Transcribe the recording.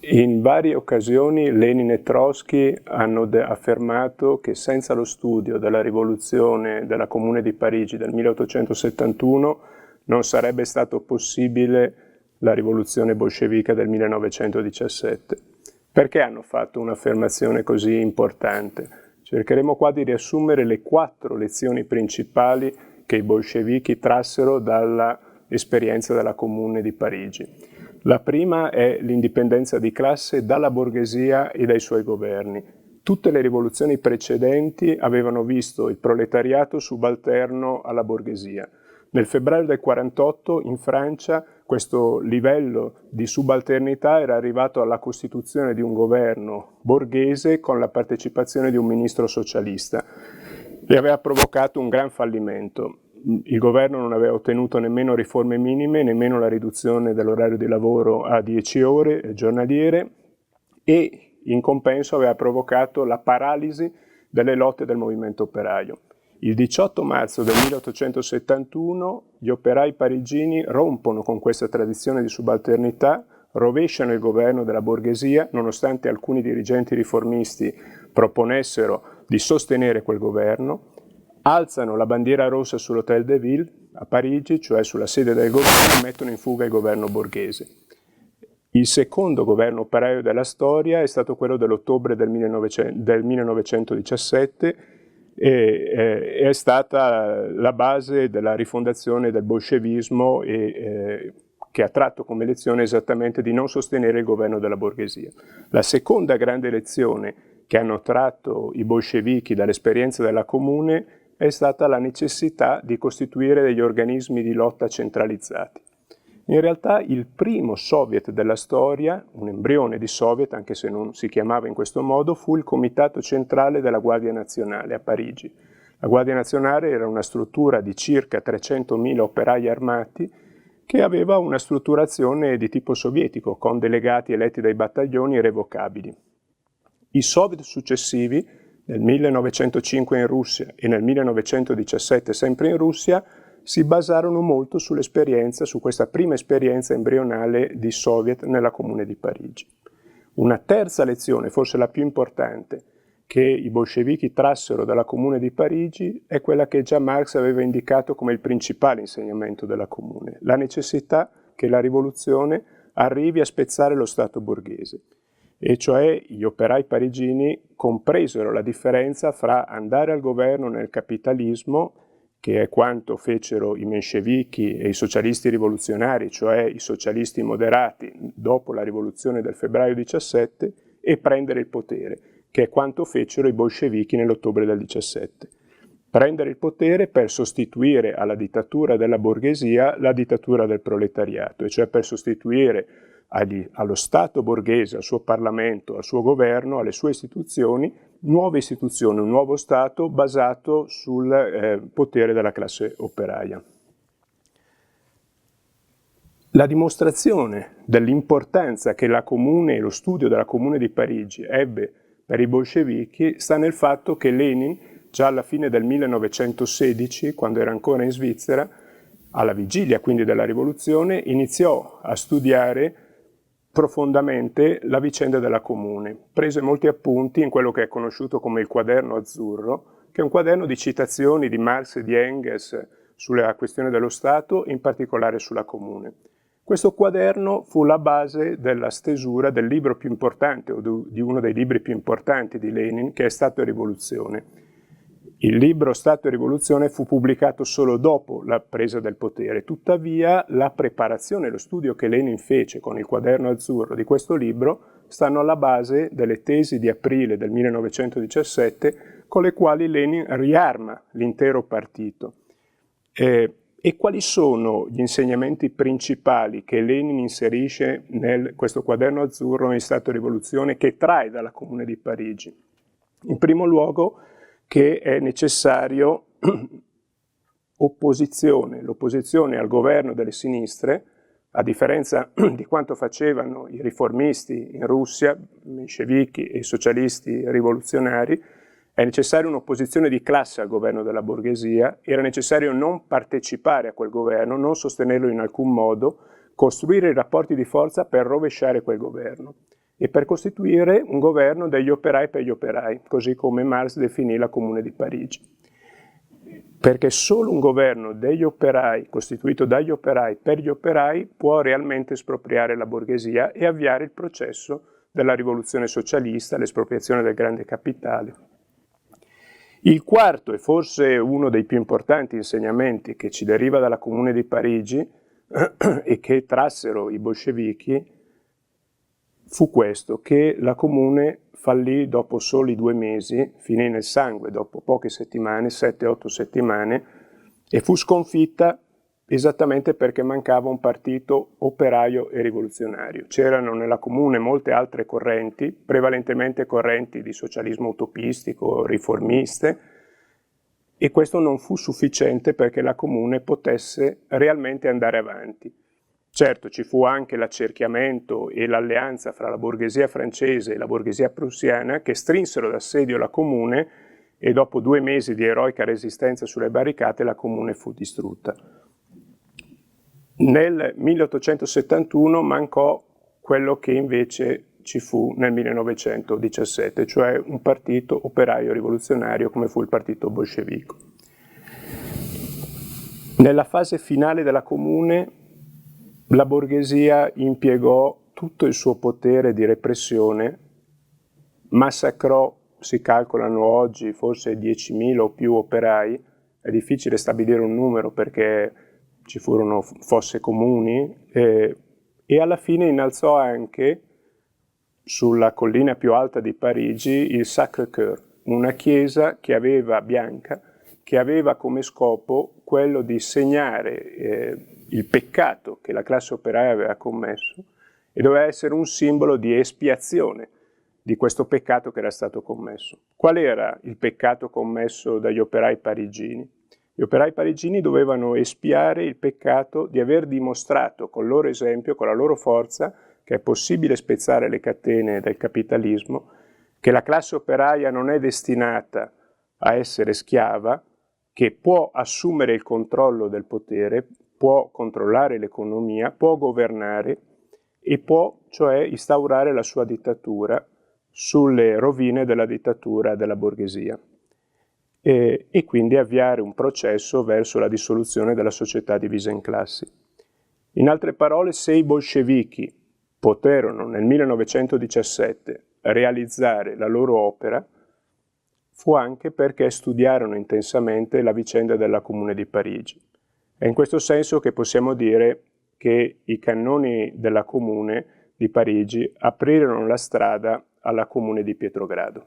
In varie occasioni Lenin e Trotsky hanno affermato che senza lo studio della rivoluzione della Comune di Parigi del 1871 non sarebbe stato possibile la rivoluzione bolscevica del 1917. Perché hanno fatto un'affermazione così importante? Cercheremo qua di riassumere le 4 lezioni principali che i bolscevichi trassero dall'esperienza della Comune di Parigi. La prima è l'indipendenza di classe dalla borghesia e dai suoi governi. Tutte le rivoluzioni precedenti avevano visto il proletariato subalterno alla borghesia. Nel febbraio del 1948 in Francia questo livello di subalternità era arrivato alla costituzione di un governo borghese con la partecipazione di un ministro socialista e aveva provocato un gran fallimento. Il governo non aveva ottenuto nemmeno riforme minime, nemmeno la riduzione dell'orario di lavoro a 10 ore giornaliere e in compenso aveva provocato la paralisi delle lotte del movimento operaio. Il 18 marzo del 1871 gli operai parigini rompono con questa tradizione di subalternità, rovesciano il governo della borghesia, nonostante alcuni dirigenti riformisti proponessero di sostenere quel governo, alzano la bandiera rossa sull'Hôtel de Ville a Parigi, cioè sulla sede del governo, e mettono in fuga il governo borghese. Il secondo governo operaio della storia è stato quello dell'ottobre del 1917 e è stata la base della rifondazione del bolscevismo che ha tratto come lezione esattamente di non sostenere il governo della borghesia. La seconda grande lezione che hanno tratto i bolscevichi dall'esperienza della Comune è stata la necessità di costituire degli organismi di lotta centralizzati. In realtà il primo soviet della storia, un embrione di soviet, anche se non si chiamava in questo modo, fu il Comitato Centrale della Guardia Nazionale a Parigi. La Guardia Nazionale era una struttura di circa 300.000 operai armati che aveva una strutturazione di tipo sovietico, con delegati eletti dai battaglioni revocabili. I soviet successivi, nel 1905 in Russia e nel 1917 sempre in Russia, si basarono molto sull'esperienza, su questa prima esperienza embrionale di soviet nella Comune di Parigi. Una terza lezione, forse la più importante, che i bolscevichi trassero dalla Comune di Parigi è quella che già Marx aveva indicato come il principale insegnamento della Comune, la necessità che la rivoluzione arrivi a spezzare lo Stato borghese. E cioè gli operai parigini compresero la differenza fra andare al governo nel capitalismo, che è quanto fecero i menscevichi e i socialisti rivoluzionari, cioè i socialisti moderati dopo la rivoluzione del febbraio 17, e prendere il potere, che è quanto fecero i bolscevichi nell'ottobre del 17. Prendere il potere per sostituire alla dittatura della borghesia la dittatura del proletariato, e cioè per sostituire allo Stato borghese, al suo Parlamento, al suo governo, alle sue istituzioni, nuove istituzioni, un nuovo Stato basato sul potere della classe operaia. La dimostrazione dell'importanza che la Comune e lo studio della Comune di Parigi ebbe per i bolscevichi sta nel fatto che Lenin, già alla fine del 1916, quando era ancora in Svizzera, alla vigilia quindi della rivoluzione, iniziò a studiare profondamente la vicenda della Comune. Prese molti appunti in quello che è conosciuto come il quaderno azzurro, che è un quaderno di citazioni di Marx e di Engels sulla questione dello Stato, in particolare sulla Comune. Questo quaderno fu la base della stesura del libro più importante, o di uno dei libri più importanti di Lenin, che è Stato e Rivoluzione. Il libro Stato e Rivoluzione fu pubblicato solo dopo la presa del potere, tuttavia la preparazione e lo studio che Lenin fece con il quaderno azzurro di questo libro stanno alla base delle tesi di aprile del 1917 con le quali Lenin riarma l'intero partito. E quali sono gli insegnamenti principali che Lenin inserisce in questo quaderno azzurro in Stato e Rivoluzione che trae dalla Comune di Parigi? In primo luogo che è necessario l'opposizione al governo delle sinistre, a differenza di quanto facevano i riformisti in Russia, i menscevichi e i socialisti rivoluzionari. È necessaria un'opposizione di classe al governo della borghesia, era necessario non partecipare a quel governo, non sostenerlo in alcun modo, costruire i rapporti di forza per rovesciare quel governo. e per costituire un governo degli operai per gli operai, così come Marx definì la Comune di Parigi. Perché solo un governo degli operai, costituito dagli operai per gli operai, può realmente espropriare la borghesia e avviare il processo della rivoluzione socialista, l'espropriazione del grande capitale. Il quarto, e forse uno dei più importanti insegnamenti che ci deriva dalla Comune di Parigi e che trassero i bolscevichi, fu questo, che la Comune fallì dopo soli 2 mesi, finì nel sangue dopo poche settimane, 7-8 settimane, e fu sconfitta esattamente perché mancava un partito operaio e rivoluzionario. C'erano nella Comune molte altre correnti, prevalentemente correnti di socialismo utopistico, riformiste, e questo non fu sufficiente perché la Comune potesse realmente andare avanti. Certo, ci fu anche l'accerchiamento e l'alleanza fra la borghesia francese e la borghesia prussiana che strinsero d'assedio la Comune e dopo 2 mesi di eroica resistenza sulle barricate la Comune fu distrutta. Nel 1871 mancò quello che invece ci fu nel 1917, cioè un partito operaio rivoluzionario come fu il partito bolscevico. Nella fase finale della Comune la borghesia impiegò tutto il suo potere di repressione, massacrò, si calcolano oggi, forse 10.000 o più operai, è difficile stabilire un numero perché ci furono fosse comuni, e alla fine innalzò anche sulla collina più alta di Parigi il Sacré-Cœur, una chiesa bianca, che aveva come scopo quello di segnare il peccato che la classe operaia aveva commesso e doveva essere un simbolo di espiazione di questo peccato che era stato commesso. Qual era il peccato commesso dagli operai parigini? Gli operai parigini dovevano espiare il peccato di aver dimostrato con il loro esempio, con la loro forza, che è possibile spezzare le catene del capitalismo, che la classe operaia non è destinata a essere schiava, che può assumere il controllo del potere, può controllare l'economia, può governare e può cioè instaurare la sua dittatura sulle rovine della dittatura della borghesia e quindi avviare un processo verso la dissoluzione della società divisa in classi. In altre parole, se i bolscevichi poterono nel 1917 realizzare la loro opera, fu anche perché studiarono intensamente la vicenda della Comune di Parigi. È in questo senso che possiamo dire che i cannoni della Comune di Parigi aprirono la strada alla Comune di Pietrogrado.